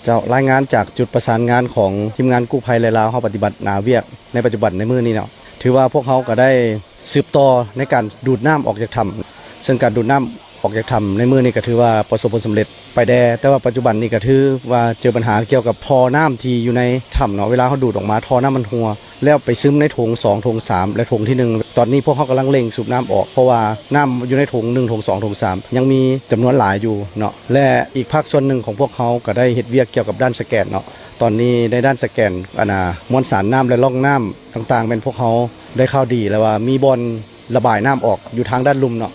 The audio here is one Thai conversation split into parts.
เจ้ารายงานจากจุดประสานงานของทีมงานกู้ภัยลาวเฮาปฏิบัติหน้าเวียกในปัจจุบันในมื้อนี้เนาะถือว่าพวกเขาก็ได้สืบต่อในการดูดน้ำออกจากถ้ำซึ่งการดูดน้ำออกจากถ้ำในมื้อนี้ก็ถือว่าประสบผลสำเร็จไปแต่ว่าปัจจุบันนี้ก็ถือว่าเจอปัญหาเกี่ยวกับท่อน้ำที่อยู่ในถ้ำเนาะเวลาเขาดูดออกมาท่อน้ำมันหัวแล้วไปซึมในโถง2โถง3และโถงที่1ตอนนี้พวกเขากำลังเร่งสูบน้ำออกเพราะว่าน้ำอยู่ในโถง1โถง2โถง3ยังมีจำนวนหลายอยู่เนาะและอีกภาคส่วนหนึ่งของพวกเขาก็ได้เฮ็ดเวียกเกี่ยวกับด้านสแกนเนาะตอนนี้ในด้านสแกนมวลสารน้ำและร่องน้ำต่างๆเป็นพวกเขาได้ข่าวดีแล้วว่ามีบอลระบายน้ำออกอยู่ทางด้านลุ่มเนาะ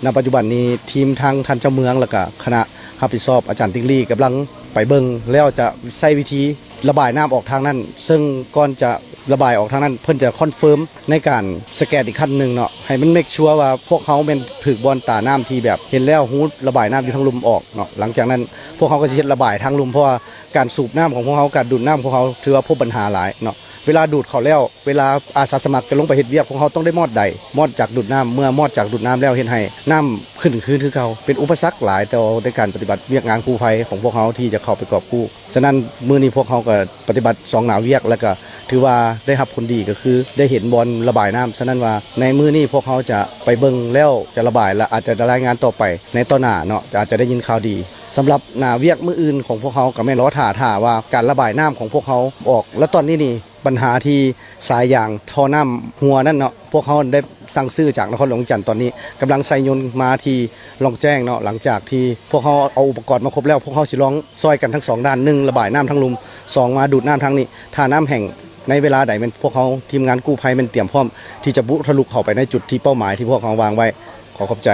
ณปัจจุบันนี้ทีมทางท่านเจ้าเมืองแล้วก็คณะรับผิดชอบอาจารย์ติ๊กลี่กำลังไปเบิ่งแล้วจะใช้วิธีระบายน้ำออกทางนั้นซึ่งก่อนจะระบายออกทางนั้นเพิ่นจะคอนเฟิร์มในการสแกนอีกขั้นหนึ่งเนาะให้มันเมคชัวร์ว่าพวกเขาเป็นถึกบอลตาน้ำที่แบบเห็นแล้วฮู้ระบายน้ำอยู่ทางลุ่มออกเนาะหลังจากนั้นพวกเขาก็สิเฮ็ดระบายทางลุ่มเพราะว่าการสูบน้ำของพวกเขาการดูดน้ำของเขาถือว่าพบปัญหาหลายเนาะเวลาดูดเขาแล้วเวลาอาสาสมัครจะลงไปเฮ็ดเวียกของเขาต้องได้มอดใดมอดจากดูดน้ำเมื่อมอดจากดูดน้ำแล้วเฮ็ดให้น้ำขึ้นคืนคือเขาเป็นอุปสรรคหลายต่อในการปฏิบัติเวียกงานกู้ภัยของพวกเขาที่จะเข้าไปกอบกู้ฉะนั้นมื้อนี้พวกเขาก็ปฏิบัติ2หน้าเวียกแล้วก็ถือว่าได้รับผลดีก็คือได้เห็นบอลระบายน้ำฉะนั้นว่าในมื้อนี้พวกเขาจะไปเบิ่งแล้วจะระบายและอาจจะรายงานต่อไปในต่อหน้าเนาะอาจจะได้ยินข่าวดีสำหรับหน้าเวียกมื้ออื่นของพวกเขาก็ไม่รอท่าว่าการระบายน้ำของพวกเขาออกแล้วตอนนี้นี่ปัญหาที่สายยางท่อน้ำหัวนั่นเนาะพวกเขาได้สั่งซื้อจากนครหลวงจันทร์ตอนนี้กำลังใส่ยนต์มาที่ลองแจ้งเนาะหลังจากที่พวกเขาเอาอุปกรณ์มาครบแล้วพวกเขาสิลองซอยกันทั้ง2ด้าน1ระบายน้ำทั้งลุม2มาดูดน้ำทั้งนี้ถ้าน้ำแห้งในเวลาใดเป็นพวกเขาทีมงานกู้ภัยมันเตรียมพร้อมที่จะบุทะลุเข้าไปในจุดที่เป้าหมายที่พวกเขาวางไว้ขอขอบใจ